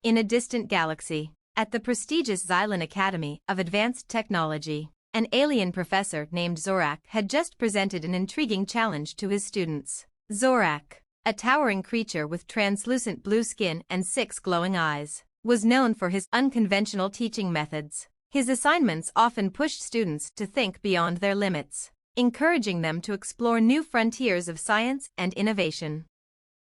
In a distant galaxy, at the prestigious Xylan Academy of Advanced Technology, an alien professor named Zorak had just presented an intriguing challenge to his students. Zorak, a towering creature with translucent blue skin and 6 glowing eyes, was known for his unconventional teaching methods. His assignments often pushed students to think beyond their limits, encouraging them to explore new frontiers of science and innovation.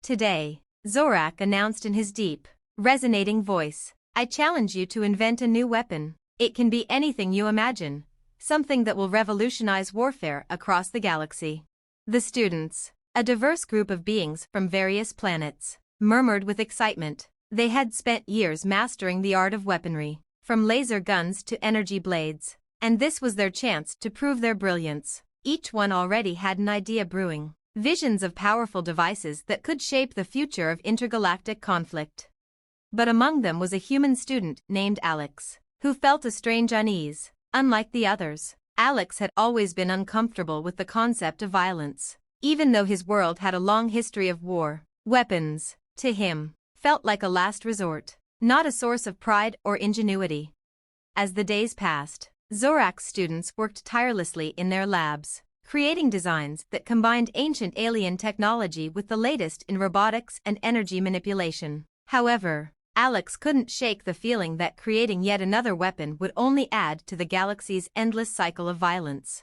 Today, Zorak announced in his deep, resonating voice, "I challenge you to invent a new weapon. It can be anything you imagine, something that will revolutionize warfare across the galaxy." The students, a diverse group of beings from various planets, murmured with excitement. They had spent years mastering the art of weaponry, from laser guns to energy blades, and this was their chance to prove their brilliance. Each one already had an idea brewing, visions of powerful devices that could shape the future of intergalactic conflict. But among them was a human student named Alex, who felt a strange unease. Unlike the others, Alex had always been uncomfortable with the concept of violence. Even though his world had a long history of war, weapons, to him, felt like a last resort, not a source of pride or ingenuity. As the days passed, Zorak's students worked tirelessly in their labs, creating designs that combined ancient alien technology with the latest in robotics and energy manipulation. However, Alex couldn't shake the feeling that creating yet another weapon would only add to the galaxy's endless cycle of violence.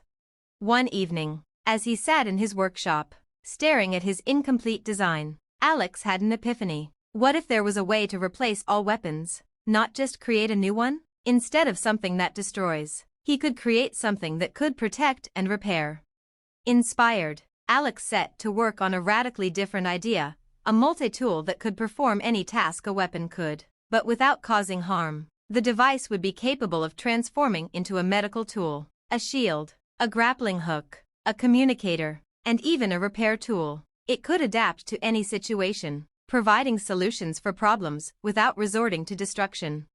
One evening, as he sat in his workshop, staring at his incomplete design, Alex had an epiphany. What if there was a way to replace all weapons, not just create a new one? Instead of something that destroys, he could create something that could protect and repair. Inspired, Alex set to work on a radically different idea, a multi-tool that could perform any task a weapon could, but without causing harm. The device would be capable of transforming into a medical tool, a shield, a grappling hook, a communicator, and even a repair tool. It could adapt to any situation, providing solutions for problems without resorting to destruction.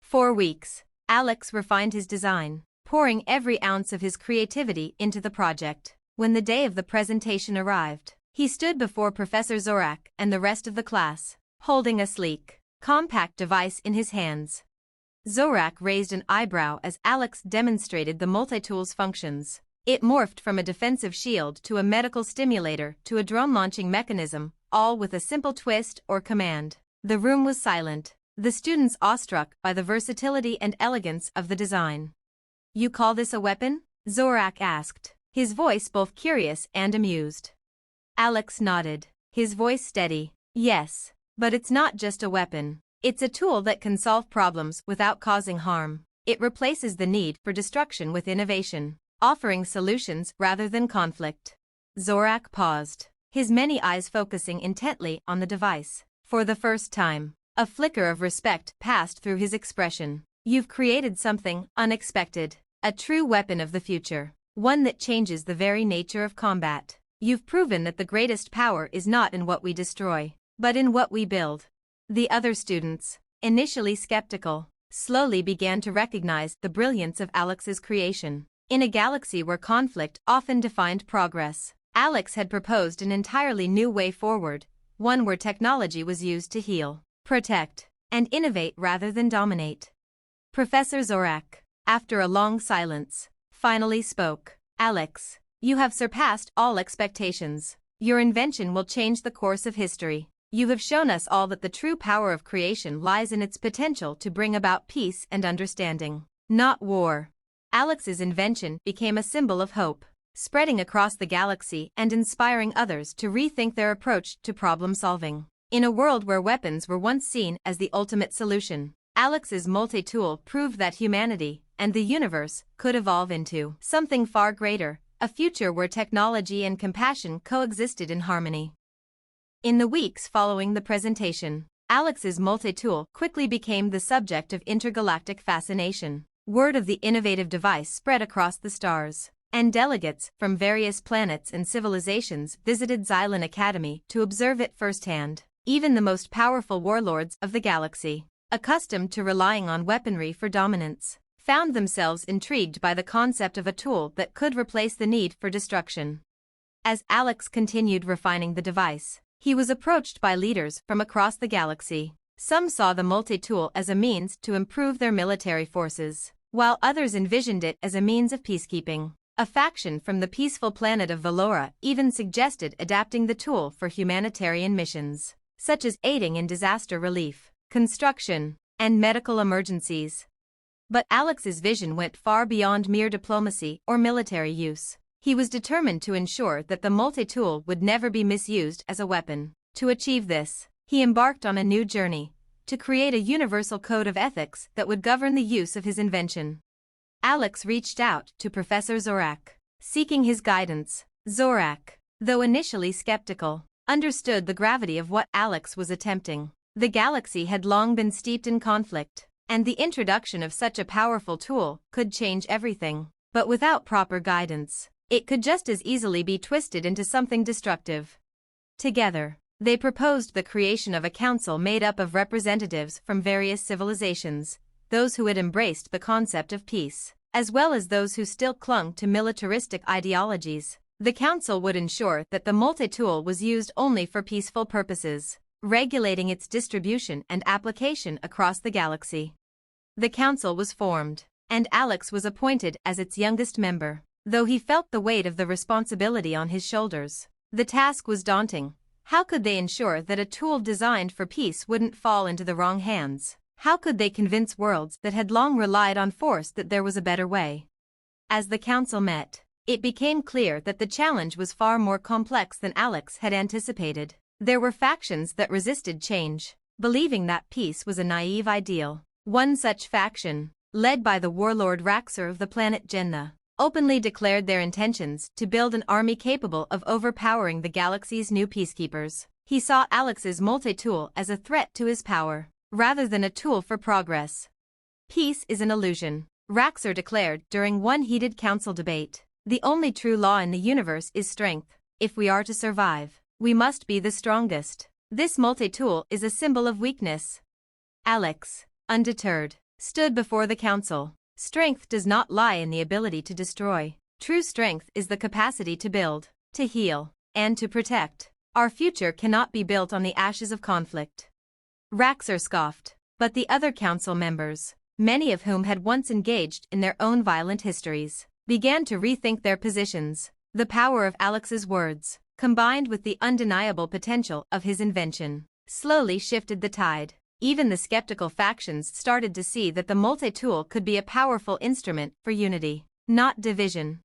For weeks, Alex refined his design, pouring every ounce of his creativity into the project. When the day of the presentation arrived, he stood before Professor Zorak and the rest of the class, holding a sleek, compact device in his hands. Zorak raised an eyebrow as Alex demonstrated the multi-tool's functions. It morphed from a defensive shield to a medical stimulator to a drone-launching mechanism, all with a simple twist or command. The room was silent, the students awestruck by the versatility and elegance of the design. "You call this a weapon?" Zorak asked, his voice both curious and amused. Alex nodded, his voice steady. "Yes, but it's not just a weapon. It's a tool that can solve problems without causing harm. It replaces the need for destruction with innovation, offering solutions rather than conflict." Zorak paused, his many eyes focusing intently on the device. For the first time, a flicker of respect passed through his expression. "You've created something unexpected, a true weapon of the future, one that changes the very nature of combat. You've proven that the greatest power is not in what we destroy, but in what we build." The other students, initially skeptical, slowly began to recognize the brilliance of Alex's creation. In a galaxy where conflict often defined progress, Alex had proposed an entirely new way forward, one where technology was used to heal, protect, and innovate rather than dominate. Professor Zorak, after a long silence, finally spoke. "Alex, you have surpassed all expectations. Your invention will change the course of history. You have shown us all that the true power of creation lies in its potential to bring about peace and understanding, not war." Alex's invention became a symbol of hope, spreading across the galaxy and inspiring others to rethink their approach to problem-solving. In a world where weapons were once seen as the ultimate solution, Alex's multi-tool proved that humanity and the universe could evolve into something far greater, a future where technology and compassion coexisted in harmony. In the weeks following the presentation, Alex's multi-tool quickly became the subject of intergalactic fascination. Word of the innovative device spread across the stars, and delegates from various planets and civilizations visited Xylan Academy to observe it firsthand. Even the most powerful warlords of the galaxy, accustomed to relying on weaponry for dominance, found themselves intrigued by the concept of a tool that could replace the need for destruction. As Alex continued refining the device, he was approached by leaders from across the galaxy. Some saw the multi-tool as a means to improve their military forces, while others envisioned it as a means of peacekeeping. A faction from the peaceful planet of Valora even suggested adapting the tool for humanitarian missions, such as aiding in disaster relief, construction, and medical emergencies. But Alex's vision went far beyond mere diplomacy or military use. He was determined to ensure that the multi-tool would never be misused as a weapon. To achieve this, he embarked on a new journey, to create a universal code of ethics that would govern the use of his invention. Alex reached out to Professor Zorak, seeking his guidance. Zorak, though initially skeptical, understood the gravity of what Alex was attempting. The galaxy had long been steeped in conflict, and the introduction of such a powerful tool could change everything. But without proper guidance, it could just as easily be twisted into something destructive. Together, they proposed the creation of a council made up of representatives from various civilizations, those who had embraced the concept of peace, as well as those who still clung to militaristic ideologies. The council would ensure that the multi-tool was used only for peaceful purposes, regulating its distribution and application across the galaxy. The council was formed, and Alex was appointed as its youngest member. Though he felt the weight of the responsibility on his shoulders, the task was daunting. How could they ensure that a tool designed for peace wouldn't fall into the wrong hands? How could they convince worlds that had long relied on force that there was a better way? As the council met, it became clear that the challenge was far more complex than Alex had anticipated. There were factions that resisted change, believing that peace was a naive ideal. One such faction, led by the warlord Raxor of the planet Jenna, openly declared their intentions to build an army capable of overpowering the galaxy's new peacekeepers. He saw Alex's multi-tool as a threat to his power, rather than a tool for progress. Peace is an illusion, Raxor declared during one heated council debate. The only true law in the universe is strength. If we are to survive, we must be the strongest. This multi-tool is a symbol of weakness. Alex, undeterred, stood before the council. Strength does not lie in the ability to destroy. True strength is the capacity to build, to heal, and to protect. Our future cannot be built on the ashes of conflict. Raxor scoffed, but the other council members, many of whom had once engaged in their own violent histories, began to rethink their positions. The power of Alex's words, combined with the undeniable potential of his invention, slowly shifted the tide. Even the skeptical factions started to see that the multi-tool could be a powerful instrument for unity, not division.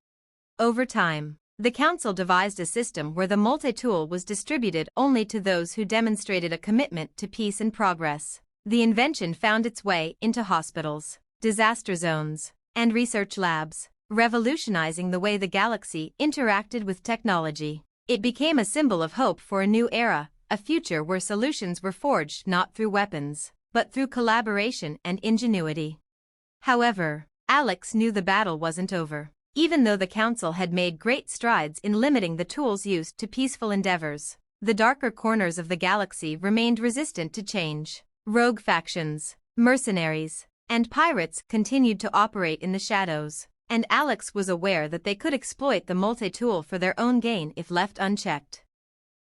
Over time, the council devised a system where the multi-tool was distributed only to those who demonstrated a commitment to peace and progress. The invention found its way into hospitals, disaster zones, and research labs, revolutionizing the way the galaxy interacted with technology. It became a symbol of hope for a new era, a future where solutions were forged not through weapons, but through collaboration and ingenuity. However, Alex knew the battle wasn't over. Even though the council had made great strides in limiting the tool's use to peaceful endeavors, the darker corners of the galaxy remained resistant to change. Rogue factions, mercenaries, and pirates continued to operate in the shadows, and Alex was aware that they could exploit the multi-tool for their own gain if left unchecked.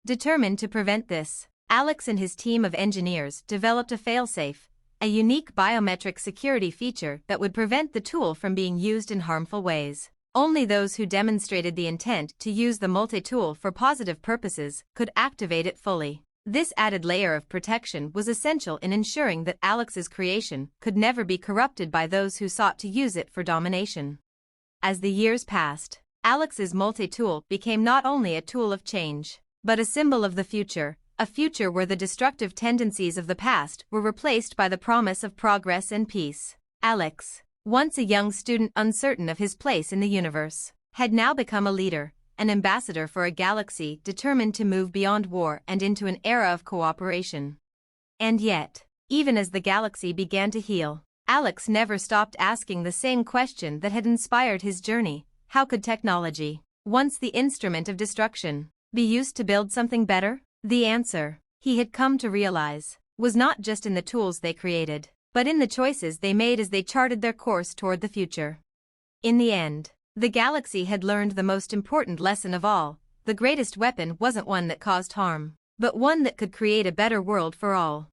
Determined to prevent this, Alex and his team of engineers developed a failsafe, a unique biometric security feature that would prevent the tool from being used in harmful ways. Only those who demonstrated the intent to use the multi-tool for positive purposes could activate it fully. This added layer of protection was essential in ensuring that Alex's creation could never be corrupted by those who sought to use it for domination. As the years passed, Alex's multi-tool became not only a tool of change, but a symbol of the future, a future where the destructive tendencies of the past were replaced by the promise of progress and peace. Alex, once a young student uncertain of his place in the universe, had now become a leader, an ambassador for a galaxy determined to move beyond war and into an era of cooperation. And yet, even as the galaxy began to heal, Alex never stopped asking the same question that had inspired his journey: how could technology, once the instrument of destruction, be used to build something better? The answer, he had come to realize, was not just in the tools they created, but in the choices they made as they charted their course toward the future. In the end, the galaxy had learned the most important lesson of all: the greatest weapon wasn't one that caused harm, but one that could create a better world for all.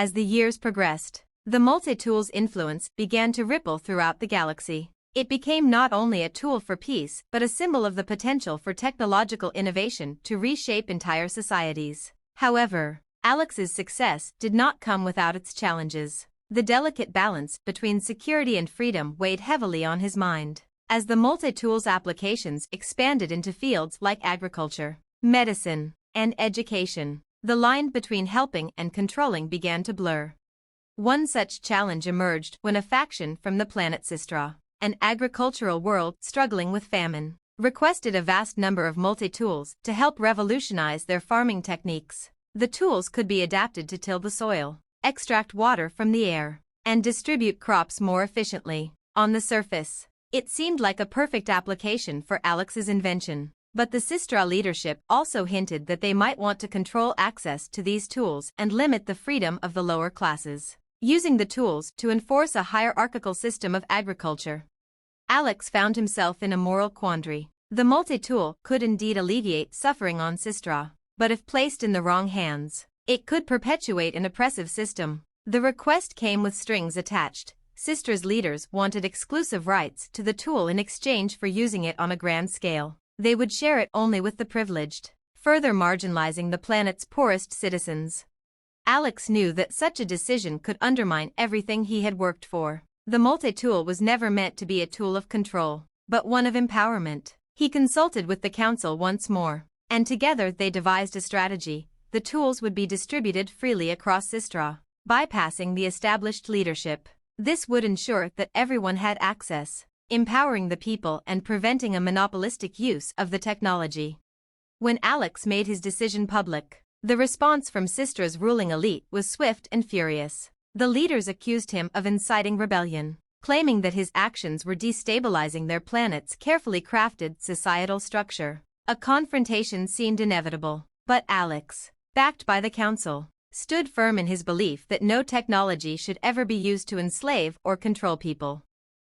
As the years progressed, the multi-tool's influence began to ripple throughout the galaxy. It became not only a tool for peace but a symbol of the potential for technological innovation to reshape entire societies. However, Alex's success did not come without its challenges. The delicate balance between security and freedom weighed heavily on his mind. As the multi-tool's applications expanded into fields like agriculture, medicine, and education, the line between helping and controlling began to blur. One such challenge emerged when a faction from the planet Systra, an agricultural world struggling with famine, requested a vast number of multi-tools to help revolutionize their farming techniques. The tools could be adapted to till the soil, extract water from the air, and distribute crops more efficiently. On the surface, it seemed like a perfect application for Alex's invention. But the Systra leadership also hinted that they might want to control access to these tools and limit the freedom of the lower classes, using the tools to enforce a hierarchical system of agriculture. Alex found himself in a moral quandary. The multi-tool could indeed alleviate suffering on Systra, but if placed in the wrong hands, it could perpetuate an oppressive system. The request came with strings attached. Systra's leaders wanted exclusive rights to the tool in exchange for using it on a grand scale. They would share it only with the privileged, further marginalizing the planet's poorest citizens. Alex knew that such a decision could undermine everything he had worked for. The multi-tool was never meant to be a tool of control, but one of empowerment. He consulted with the council once more, and together they devised a strategy. The tools would be distributed freely across Systra, bypassing the established leadership. This would ensure that everyone had access, empowering the people and preventing a monopolistic use of the technology. When Alex made his decision public, the response from Systra's ruling elite was swift and furious. The leaders accused him of inciting rebellion, claiming that his actions were destabilizing their planet's carefully crafted societal structure. A confrontation seemed inevitable, but Alex, backed by the council, stood firm in his belief that no technology should ever be used to enslave or control people.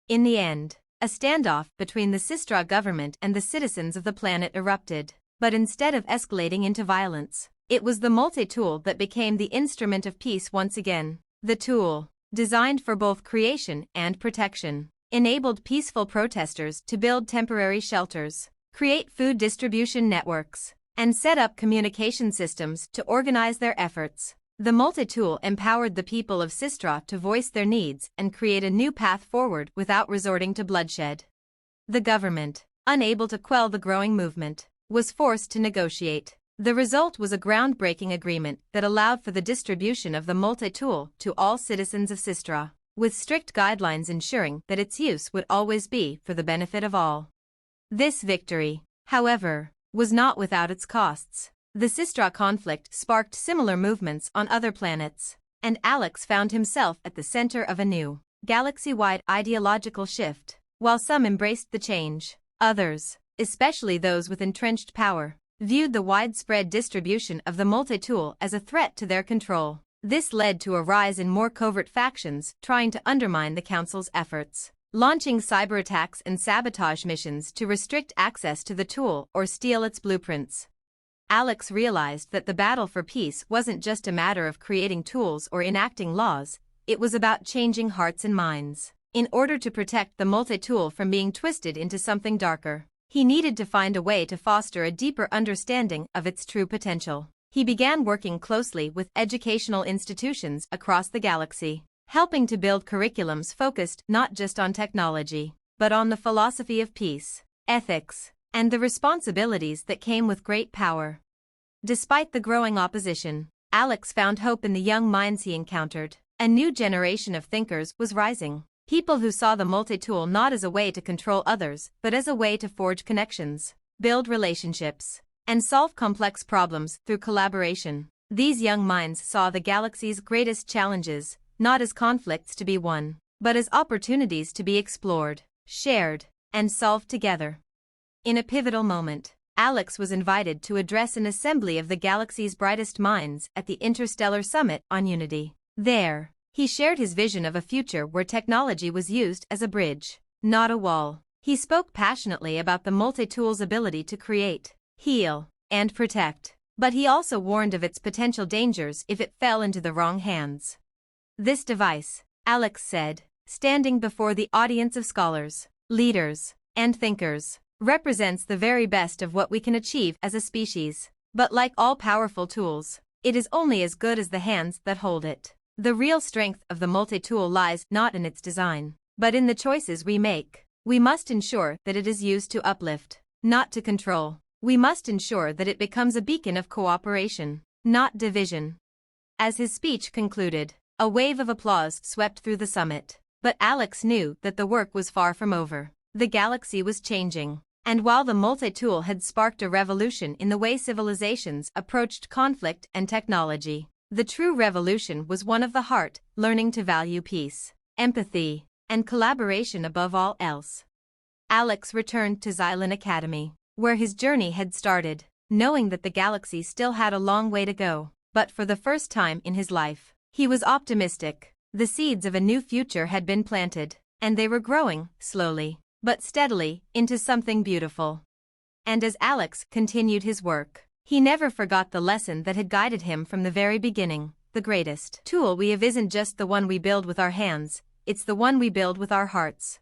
In the end, a standoff between the Systra government and the citizens of the planet erupted, but instead of escalating into violence, it was the multi-tool that became the instrument of peace once again. The tool, designed for both creation and protection, enabled peaceful protesters to build temporary shelters, create food distribution networks, and set up communication systems to organize their efforts. The multi-tool empowered the people of Systra to voice their needs and create a new path forward without resorting to bloodshed. The government, unable to quell the growing movement, was forced to negotiate. The result was a groundbreaking agreement that allowed for the distribution of the multi-tool to all citizens of Systra, with strict guidelines ensuring that its use would always be for the benefit of all. This victory, however, was not without its costs. The Systra conflict sparked similar movements on other planets, and Alex found himself at the center of a new, galaxy-wide ideological shift. While some embraced the change, others, especially those with entrenched power, viewed the widespread distribution of the multi-tool as a threat to their control. This led to a rise in more covert factions trying to undermine the Council's efforts, launching cyber attacks and sabotage missions to restrict access to the tool or steal its blueprints. Alex realized that the battle for peace wasn't just a matter of creating tools or enacting laws, it was about changing hearts and minds. In order to protect the multi-tool from being twisted into something darker, he needed to find a way to foster a deeper understanding of its true potential. He began working closely with educational institutions across the galaxy, helping to build curriculums focused not just on technology, but on the philosophy of peace, ethics, and the responsibilities that came with great power. Despite the growing opposition, Alex found hope in the young minds he encountered. A new generation of thinkers was rising, people who saw the multi-tool not as a way to control others, but as a way to forge connections, build relationships, and solve complex problems through collaboration. These young minds saw the galaxy's greatest challenges not as conflicts to be won, but as opportunities to be explored, shared, and solved together. In a pivotal moment, Alex was invited to address an assembly of the galaxy's brightest minds at the Interstellar Summit on Unity. There, he shared his vision of a future where technology was used as a bridge, not a wall. He spoke passionately about the multi-tool's ability to create, heal, and protect, But he also warned of its potential dangers if it fell into the wrong hands. This device, Alex said, standing before the audience of scholars, leaders, and thinkers, represents the very best of what we can achieve as a species. But like all powerful tools, it is only as good as the hands that hold it. The real strength of the multi-tool lies not in its design, but in the choices we make. We must ensure that it is used to uplift, not to control. We must ensure that it becomes a beacon of cooperation, not division. As his speech concluded, a wave of applause swept through the summit. But Alex knew that the work was far from over. The galaxy was changing. And while the multi-tool had sparked a revolution in the way civilizations approached conflict and technology, the true revolution was one of the heart, learning to value peace, empathy, and collaboration above all else. Alex returned to Xylem Academy, where his journey had started, knowing that the galaxy still had a long way to go. But for the first time in his life, he was optimistic. The seeds of a new future had been planted, and they were growing, slowly, but steadily, into something beautiful. And as Alex continued his work, he never forgot the lesson that had guided him from the very beginning. The greatest tool we have isn't just the one we build with our hands, it's the one we build with our hearts.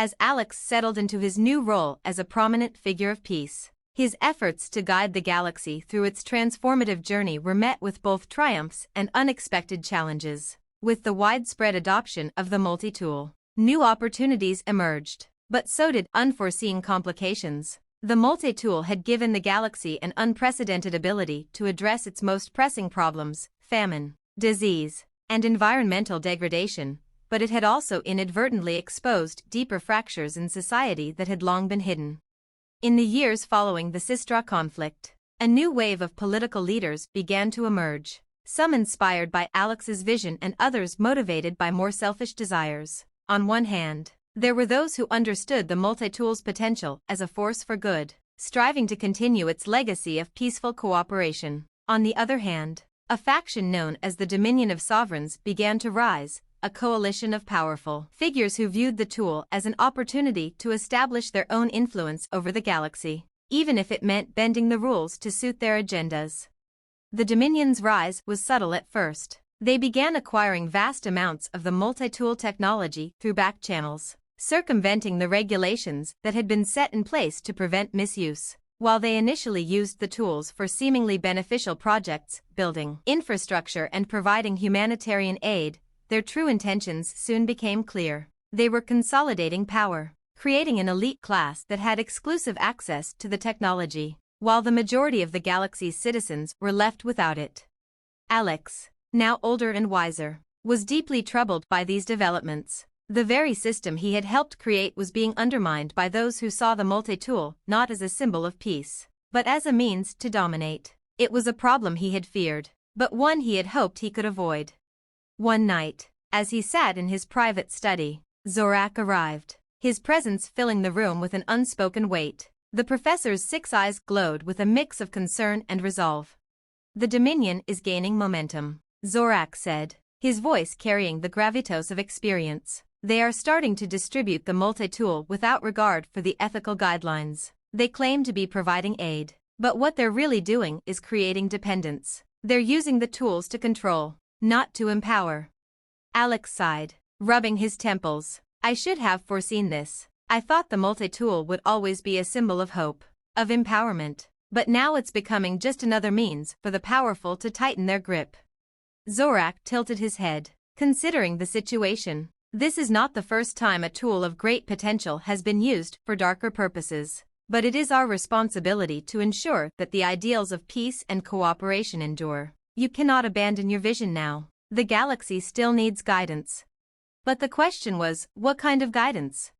As Alex settled into his new role as a prominent figure of peace, his efforts to guide the galaxy through its transformative journey were met with both triumphs and unexpected challenges. With the widespread adoption of the multi-tool, new opportunities emerged, but so did unforeseen complications. The multi-tool had given the galaxy an unprecedented ability to address its most pressing problems, famine, disease, and environmental degradation, but it had also inadvertently exposed deeper fractures in society that had long been hidden. In the years following the Systra conflict, a new wave of political leaders began to emerge, some inspired by Alex's vision and others motivated by more selfish desires. On one hand, there were those who understood the multi-tool's potential as a force for good, striving to continue its legacy of peaceful cooperation. On the other hand, a faction known as the Dominion of Sovereigns began to rise, a coalition of powerful figures who viewed the tool as an opportunity to establish their own influence over the galaxy, even if it meant bending the rules to suit their agendas. The Dominion's rise was subtle at first. They began acquiring vast amounts of the multi-tool technology through back channels, circumventing the regulations that had been set in place to prevent misuse. While they initially used the tools for seemingly beneficial projects, building infrastructure and providing humanitarian aid, their true intentions soon became clear. They were consolidating power, creating an elite class that had exclusive access to the technology, while the majority of the galaxy's citizens were left without it. Alex, now older and wiser, was deeply troubled by these developments. The very system he had helped create was being undermined by those who saw the multi-tool not as a symbol of peace, but as a means to dominate. It was a problem he had feared, but one he had hoped he could avoid. One night, as he sat in his private study, Zorak arrived, his presence filling the room with an unspoken weight. The professor's 6 eyes glowed with a mix of concern and resolve. "The Dominion is gaining momentum," Zorak said, his voice carrying the gravitas of experience. "They are starting to distribute the multi-tool without regard for the ethical guidelines. They claim to be providing aid, but what they're really doing is creating dependence. They're using the tools to control, not to empower." Alex sighed, rubbing his temples. "I should have foreseen this. I thought the multi-tool would always be a symbol of hope, of empowerment, but now it's becoming just another means for the powerful to tighten their grip." Zorak tilted his head, considering the situation. This is not the first time a tool of great potential has been used for darker purposes, but it is our responsibility to ensure that the ideals of peace and cooperation endure. You cannot abandon your vision now. The galaxy still needs guidance. But the question was, what kind of guidance?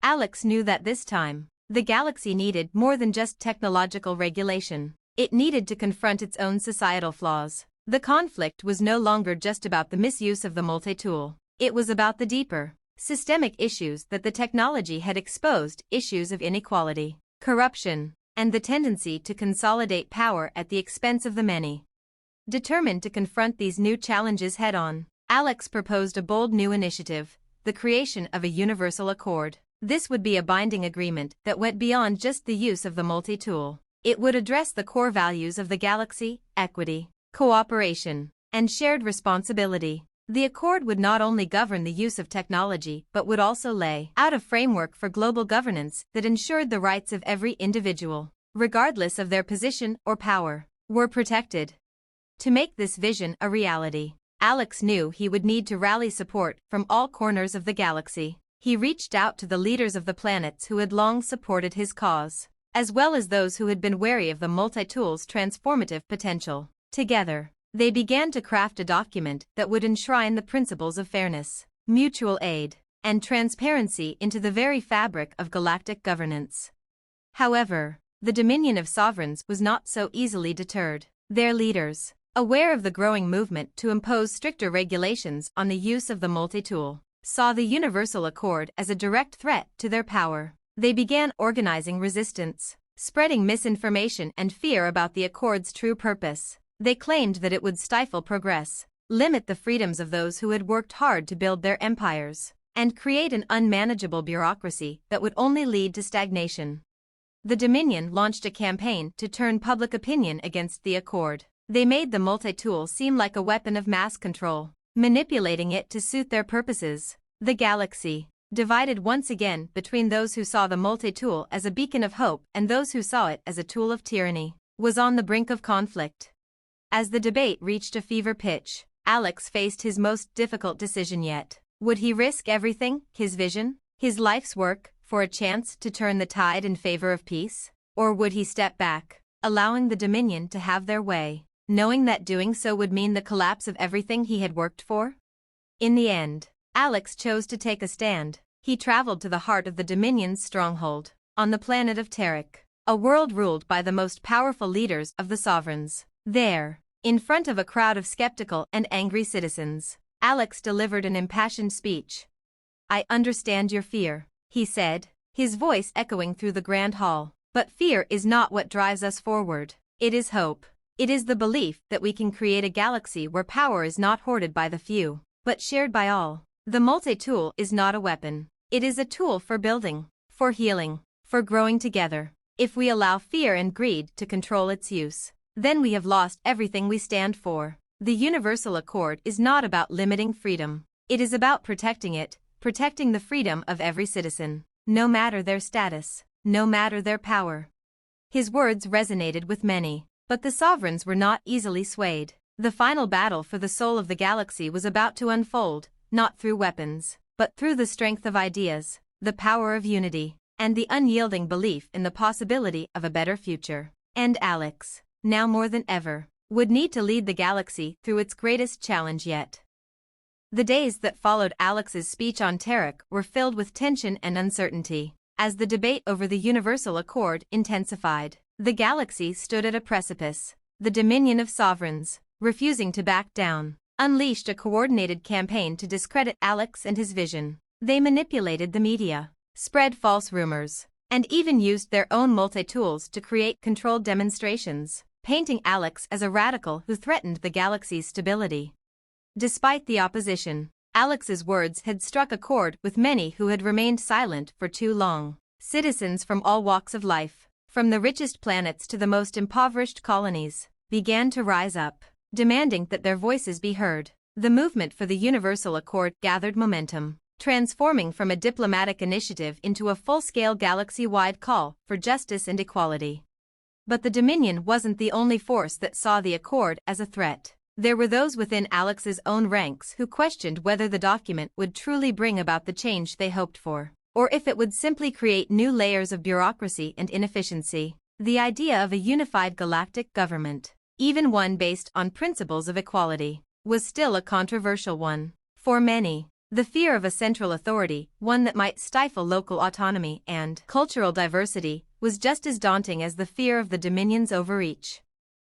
Alex knew that this time, the galaxy needed more than just technological regulation. It needed to confront its own societal flaws. The conflict was no longer just about the misuse of the multi-tool. It was about the deeper, systemic issues that the technology had exposed, issues of inequality, corruption, and the tendency to consolidate power at the expense of the many. Determined to confront these new challenges head-on, Alex proposed a bold new initiative, the creation of a universal accord. This would be a binding agreement that went beyond just the use of the multi-tool. It would address the core values of the galaxy: equity, cooperation, and shared responsibility. The Accord would not only govern the use of technology but would also lay out a framework for global governance that ensured the rights of every individual, regardless of their position or power, were protected. To make this vision a reality, Alex knew he would need to rally support from all corners of the galaxy. He reached out to the leaders of the planets who had long supported his cause, as well as those who had been wary of the multi-tool's transformative potential. Together, they began to craft a document that would enshrine the principles of fairness, mutual aid, and transparency into the very fabric of galactic governance. However, the Dominion of Sovereigns was not so easily deterred. Their leaders, aware of the growing movement to impose stricter regulations on the use of the multi-tool, saw the Universal Accord as a direct threat to their power. They began organizing resistance, spreading misinformation and fear about the Accord's true purpose. They claimed that it would stifle progress, limit the freedoms of those who had worked hard to build their empires, and create an unmanageable bureaucracy that would only lead to stagnation. The Dominion launched a campaign to turn public opinion against the Accord. They made the multi-tool seem like a weapon of mass control, manipulating it to suit their purposes. The galaxy, divided once again between those who saw the multi-tool as a beacon of hope and those who saw it as a tool of tyranny, was on the brink of conflict. As the debate reached a fever pitch, Alex faced his most difficult decision yet. Would he risk everything, his vision, his life's work, for a chance to turn the tide in favor of peace? Or would he step back, allowing the Dominion to have their way, knowing that doing so would mean the collapse of everything he had worked for? In the end, Alex chose to take a stand. He traveled to the heart of the Dominion's stronghold, on the planet of Terek, a world ruled by the most powerful leaders of the Sovereigns. There, in front of a crowd of skeptical and angry citizens, Alex delivered an impassioned speech. "I understand your fear," he said, his voice echoing through the grand hall. "But fear is not what drives us forward. It is hope. It is the belief that we can create a galaxy where power is not hoarded by the few, but shared by all. The multi-tool is not a weapon. It is a tool for building, for healing, for growing together. If we allow fear and greed to control its use, then we have lost everything we stand for." The Universal Accord is not about limiting freedom. It is about protecting it, protecting the freedom of every citizen, no matter their status, no matter their power. His words resonated with many, but the Sovereigns were not easily swayed. The final battle for the soul of the galaxy was about to unfold, not through weapons, but through the strength of ideas, the power of unity, and the unyielding belief in the possibility of a better future. And Alex, now more than ever, would need to lead the galaxy through its greatest challenge yet. The days that followed Alex's speech on Terek were filled with tension and uncertainty. As the debate over the Universal Accord intensified, the galaxy stood at a precipice. The Dominion of Sovereigns, refusing to back down, unleashed a coordinated campaign to discredit Alex and his vision. They manipulated the media, spread false rumors, and even used their own multi-tools to create controlled demonstrations, painting Alex as a radical who threatened the galaxy's stability. Despite the opposition, Alex's words had struck a chord with many who had remained silent for too long. Citizens from all walks of life, from the richest planets to the most impoverished colonies, began to rise up, demanding that their voices be heard. The movement for the Universal Accord gathered momentum, transforming from a diplomatic initiative into a full-scale galaxy-wide call for justice and equality. But the Dominion wasn't the only force that saw the Accord as a threat. There were those within Alex's own ranks who questioned whether the document would truly bring about the change they hoped for, or if it would simply create new layers of bureaucracy and inefficiency. The idea of a unified galactic government, even one based on principles of equality, was still a controversial one. For many, the fear of a central authority, one that might stifle local autonomy and cultural diversity, was just as daunting as the fear of the Dominion's overreach.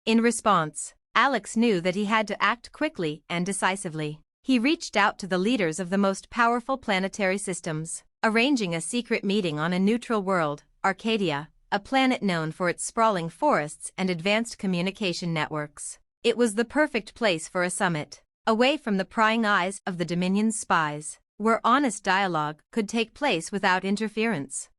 In response, Alex knew that he had to act quickly and decisively. He reached out to the leaders of the most powerful planetary systems, arranging a secret meeting on a neutral world, Arcadia, a planet known for its sprawling forests and advanced communication networks. It was the perfect place for a summit, away from the prying eyes of the Dominion's spies, where honest dialogue could take place without interference.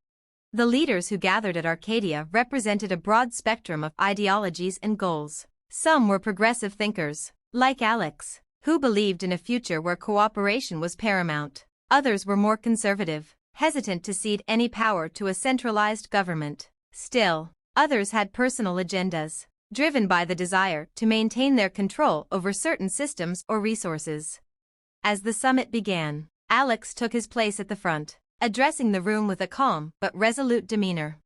The leaders who gathered at Arcadia represented a broad spectrum of ideologies and goals. Some were progressive thinkers, like Alex, who believed in a future where cooperation was paramount. Others were more conservative, hesitant to cede any power to a centralized government. Still, others had personal agendas, driven by the desire to maintain their control over certain systems or resources. As the summit began, Alex took his place at the front, addressing the room with a calm but resolute demeanor.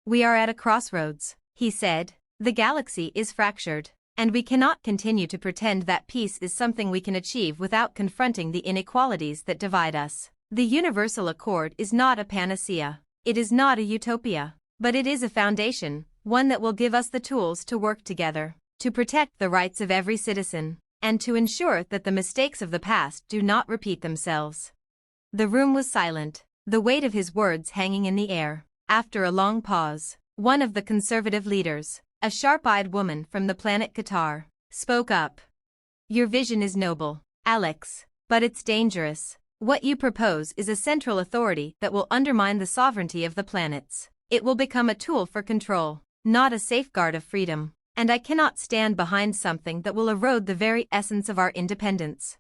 "We are at a crossroads," he said. "The galaxy is fractured, and we cannot continue to pretend that peace is something we can achieve without confronting the inequalities that divide us. The Universal Accord is not a panacea. It is not a utopia, but it is a foundation, one that will give us the tools to work together, to protect the rights of every citizen, and to ensure that the mistakes of the past do not repeat themselves." The room was silent, the weight of his words hanging in the air. After a long pause, one of the conservative leaders, a sharp-eyed woman from the planet Qatar, spoke up. "Your vision is noble, Alex, but it's dangerous. What you propose is a central authority that will undermine the sovereignty of the planets. It will become a tool for control, not a safeguard of freedom, and I cannot stand behind something that will erode the very essence of our independence."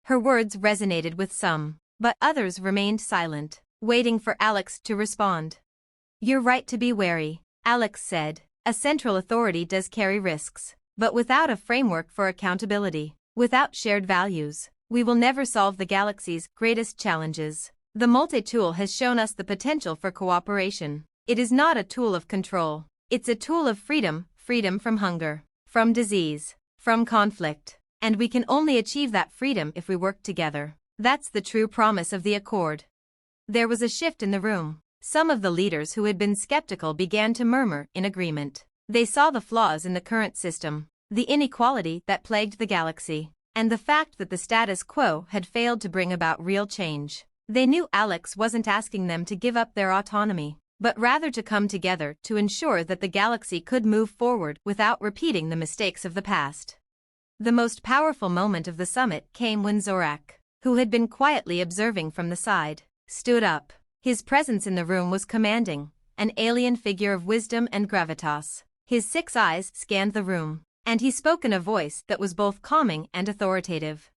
Her words resonated with some, but others remained silent, waiting for Alex to respond. "You're right to be wary," Alex said. "A central authority does carry risks, but without a framework for accountability, without shared values, we will never solve the galaxy's greatest challenges. The multi-tool has shown us the potential for cooperation. It is not a tool of control. It's a tool of freedom, freedom from hunger, from disease, from conflict, and we can only achieve that freedom if we work together. That's the true promise of the Accord." There was a shift in the room. Some of the leaders who had been skeptical began to murmur in agreement. They saw the flaws in the current system, the inequality that plagued the galaxy, and the fact that the status quo had failed to bring about real change. They knew Alex wasn't asking them to give up their autonomy, but rather to come together to ensure that the galaxy could move forward without repeating the mistakes of the past. The most powerful moment of the summit came when Zorak, who had been quietly observing from the side, stood up. His presence in the room was commanding, an alien figure of wisdom and gravitas. His 6 eyes scanned the room, and he spoke in a voice that was both calming and authoritative.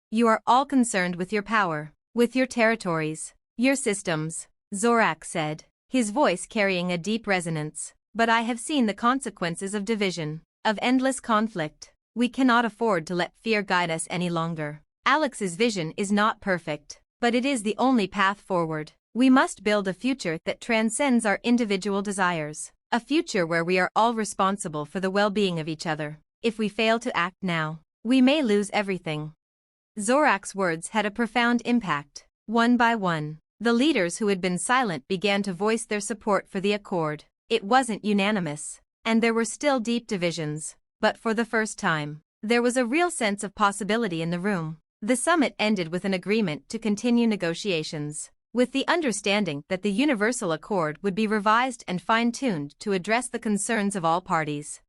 "You are all concerned with your power, with your territories, your systems," Zorak said, his voice carrying a deep resonance. "But I have seen the consequences of division, of endless conflict. We cannot afford to let fear guide us any longer. Alex's vision is not perfect, but it is the only path forward. We must build a future that transcends our individual desires, a future where we are all responsible for the well-being of each other. If we fail to act now, we may lose everything." Zorak's words had a profound impact. One by one, the leaders who had been silent began to voice their support for the Accord. It wasn't unanimous, and there were still deep divisions, but for the first time, there was a real sense of possibility in the room. The summit ended with an agreement to continue negotiations, with the understanding that the Universal Accord would be revised and fine-tuned to address the concerns of all parties.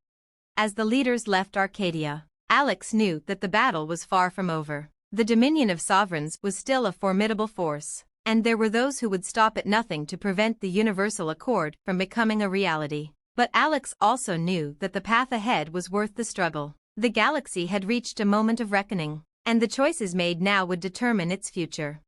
As the leaders left Arcadia, Alex knew that the battle was far from over. The Dominion of Sovereigns was still a formidable force, and there were those who would stop at nothing to prevent the Universal Accord from becoming a reality. But Alex also knew that the path ahead was worth the struggle. The galaxy had reached a moment of reckoning, and the choices made now would determine its future.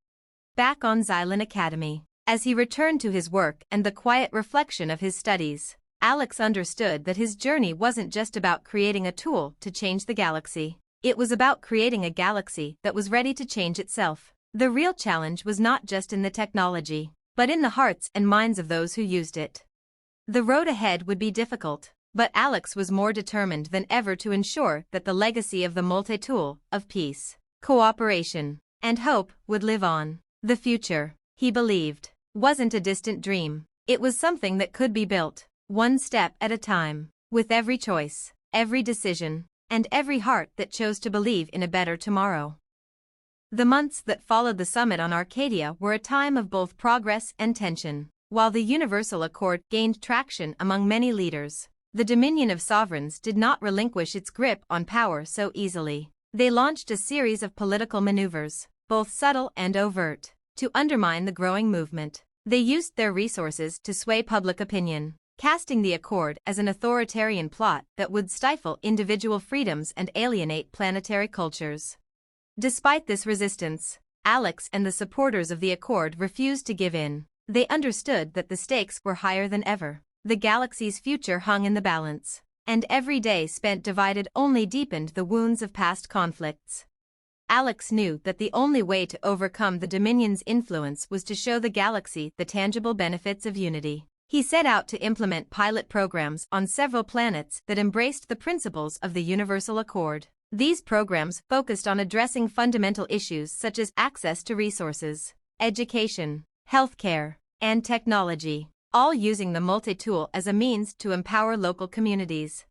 Back on Xylon Academy, as he returned to his work and the quiet reflection of his studies, Alex understood that his journey wasn't just about creating a tool to change the galaxy. It was about creating a galaxy that was ready to change itself. The real challenge was not just in the technology, but in the hearts and minds of those who used it. The road ahead would be difficult, but Alex was more determined than ever to ensure that the legacy of the multi-tool, of peace, cooperation, and hope would live on. The future, he believed, wasn't a distant dream. It was something that could be built, one step at a time, with every choice, every decision, and every heart that chose to believe in a better tomorrow. The months that followed the summit on Arcadia were a time of both progress and tension. While the Universal Accord gained traction among many leaders, the Dominion of Sovereigns did not relinquish its grip on power so easily. They launched a series of political maneuvers, both subtle and overt, to undermine the growing movement. They used their resources to sway public opinion, casting the Accord as an authoritarian plot that would stifle individual freedoms and alienate planetary cultures. Despite this resistance, Alex and the supporters of the Accord refused to give in. They understood that the stakes were higher than ever. The galaxy's future hung in the balance, and every day spent divided only deepened the wounds of past conflicts. Alex knew that the only way to overcome the Dominion's influence was to show the galaxy the tangible benefits of unity. He set out to implement pilot programs on several planets that embraced the principles of the Universal Accord. These programs focused on addressing fundamental issues such as access to resources, education, healthcare, and technology, all using the multi-tool as a means to empower local communities.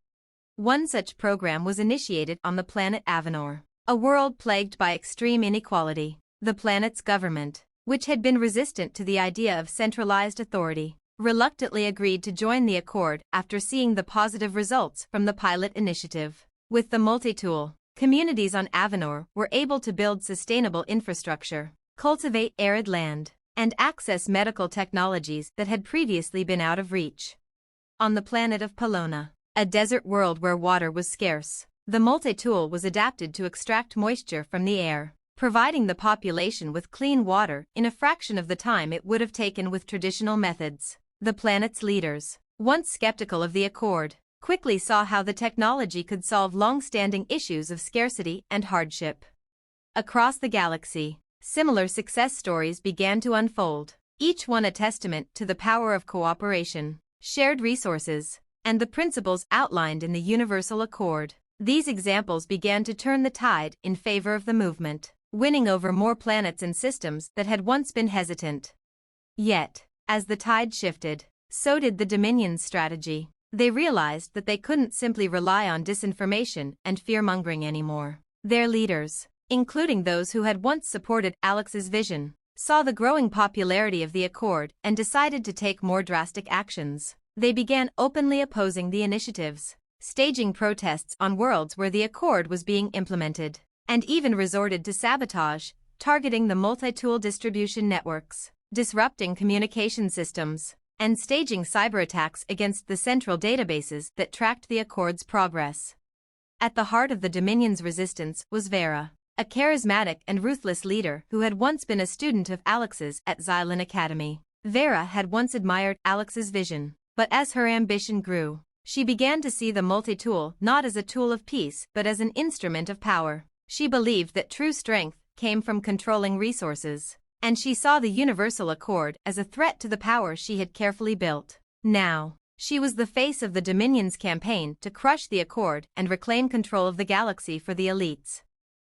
One such program was initiated on the planet Avenor, a world plagued by extreme inequality. The planet's government, which had been resistant to the idea of centralized authority, reluctantly agreed to join the Accord after seeing the positive results from the pilot initiative. With the multi-tool, communities on Avenor were able to build sustainable infrastructure, cultivate arid land, and access medical technologies that had previously been out of reach. On the planet of Pelona, a desert world where water was scarce, the multi-tool was adapted to extract moisture from the air, providing the population with clean water in a fraction of the time it would have taken with traditional methods. The planet's leaders, once skeptical of the Accord, quickly saw how the technology could solve long-standing issues of scarcity and hardship. Across the galaxy, similar success stories began to unfold, each one a testament to the power of cooperation, shared resources, and the principles outlined in the Universal Accord. These examples began to turn the tide in favor of the movement, winning over more planets and systems that had once been hesitant. Yet, as the tide shifted, so did the Dominion's strategy. They realized that they couldn't simply rely on disinformation and fear-mongering anymore. Their leaders, including those who had once supported Alex's vision, saw the growing popularity of the Accord and decided to take more drastic actions. They began openly opposing the initiatives, staging protests on worlds where the Accord was being implemented, and even resorted to sabotage, targeting the multi-tool distribution networks, disrupting communication systems, and staging cyberattacks against the central databases that tracked the Accord's progress. At the heart of the Dominion's resistance was Vera, a charismatic and ruthless leader who had once been a student of Alex's at Xylon Academy. Vera had once admired Alex's vision, but as her ambition grew, she began to see the multi-tool not as a tool of peace but as an instrument of power. She believed that true strength came from controlling resources, and she saw the Universal Accord as a threat to the power she had carefully built. Now, she was the face of the Dominion's campaign to crush the Accord and reclaim control of the galaxy for the elites.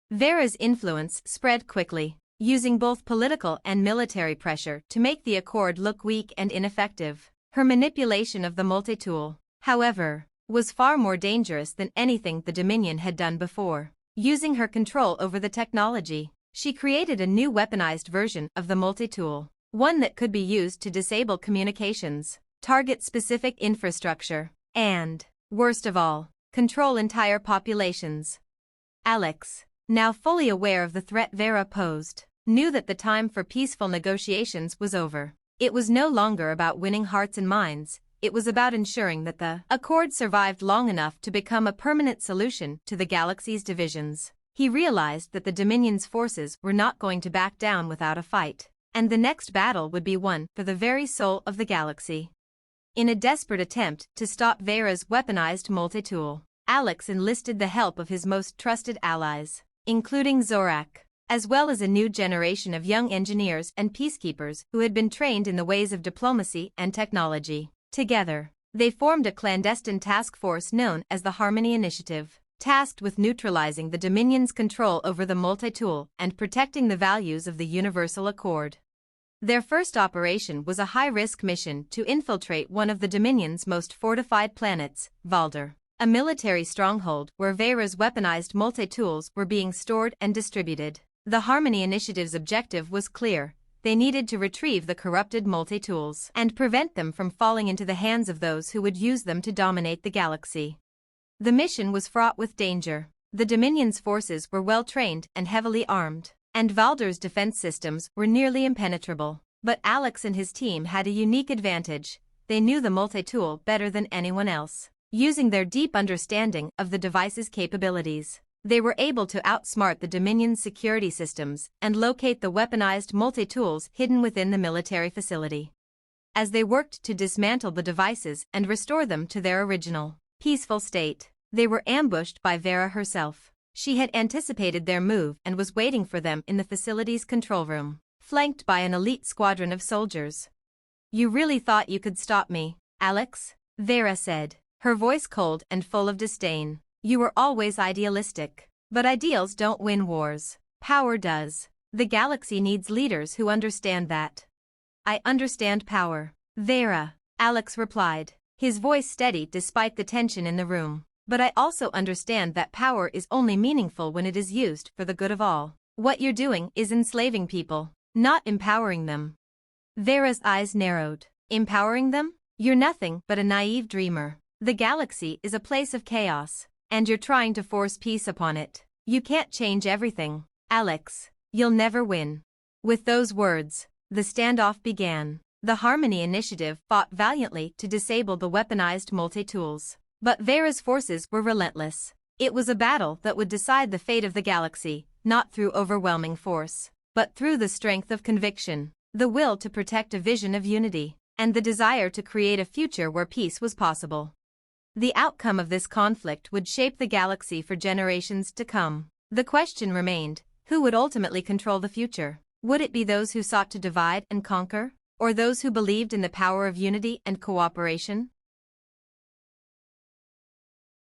Vera's influence spread quickly, using both political and military pressure to make the Accord look weak and ineffective. Her manipulation of the multi-tool, however, was far more dangerous than anything the Dominion had done before. Using her control over the technology, she created a new weaponized version of the multi-tool, one that could be used to disable communications, target specific infrastructure, and, worst of all, control entire populations. Alex, now fully aware of the threat Vera posed, knew that the time for peaceful negotiations was over. It was no longer about winning hearts and minds, it was about ensuring that the Accord survived long enough to become a permanent solution to the galaxy's divisions. He realized that the Dominion's forces were not going to back down without a fight, and the next battle would be won for the very soul of the galaxy. In a desperate attempt to stop Vera's weaponized multi-tool, Alex enlisted the help of his most trusted allies, including Zorak, as well as a new generation of young engineers and peacekeepers who had been trained in the ways of diplomacy and technology. Together, they formed a clandestine task force known as the Harmony Initiative, tasked with neutralizing the Dominion's control over the multi-tool and protecting the values of the Universal Accord. Their first operation was a high-risk mission to infiltrate one of the Dominion's most fortified planets, Valder, a military stronghold where Vera's weaponized multi-tools were being stored and distributed. The Harmony Initiative's objective was clear. They needed to retrieve the corrupted multi-tools and prevent them from falling into the hands of those who would use them to dominate the galaxy. The mission was fraught with danger. The Dominion's forces were well-trained and heavily armed, and Valder's defense systems were nearly impenetrable. But Alex and his team had a unique advantage. They knew the multi-tool better than anyone else. Using their deep understanding of the device's capabilities, they were able to outsmart the Dominion's security systems and locate the weaponized multi-tools hidden within the military facility. As they worked to dismantle the devices and restore them to their original, peaceful state, they were ambushed by Vera herself. She had anticipated their move and was waiting for them in the facility's control room, flanked by an elite squadron of soldiers. "You really thought you could stop me, Alex?" Vera said, her voice cold and full of disdain. "You were always idealistic. But ideals don't win wars. Power does. The galaxy needs leaders who understand that." "I understand power, Vera," Alex replied, his voice steady despite the tension in the room. "But I also understand that power is only meaningful when it is used for the good of all. What you're doing is enslaving people, not empowering them." Vera's eyes narrowed. "Empowering them? You're nothing but a naive dreamer. The galaxy is a place of chaos, and you're trying to force peace upon it. You can't change everything, Alex. You'll never win." With those words, the standoff began. The Harmony Initiative fought valiantly to disable the weaponized multi-tools. But Vera's forces were relentless. It was a battle that would decide the fate of the galaxy, not through overwhelming force, but through the strength of conviction, the will to protect a vision of unity, and the desire to create a future where peace was possible. The outcome of this conflict would shape the galaxy for generations to come. The question remained, who would ultimately control the future? Would it be those who sought to divide and conquer, or those who believed in the power of unity and cooperation?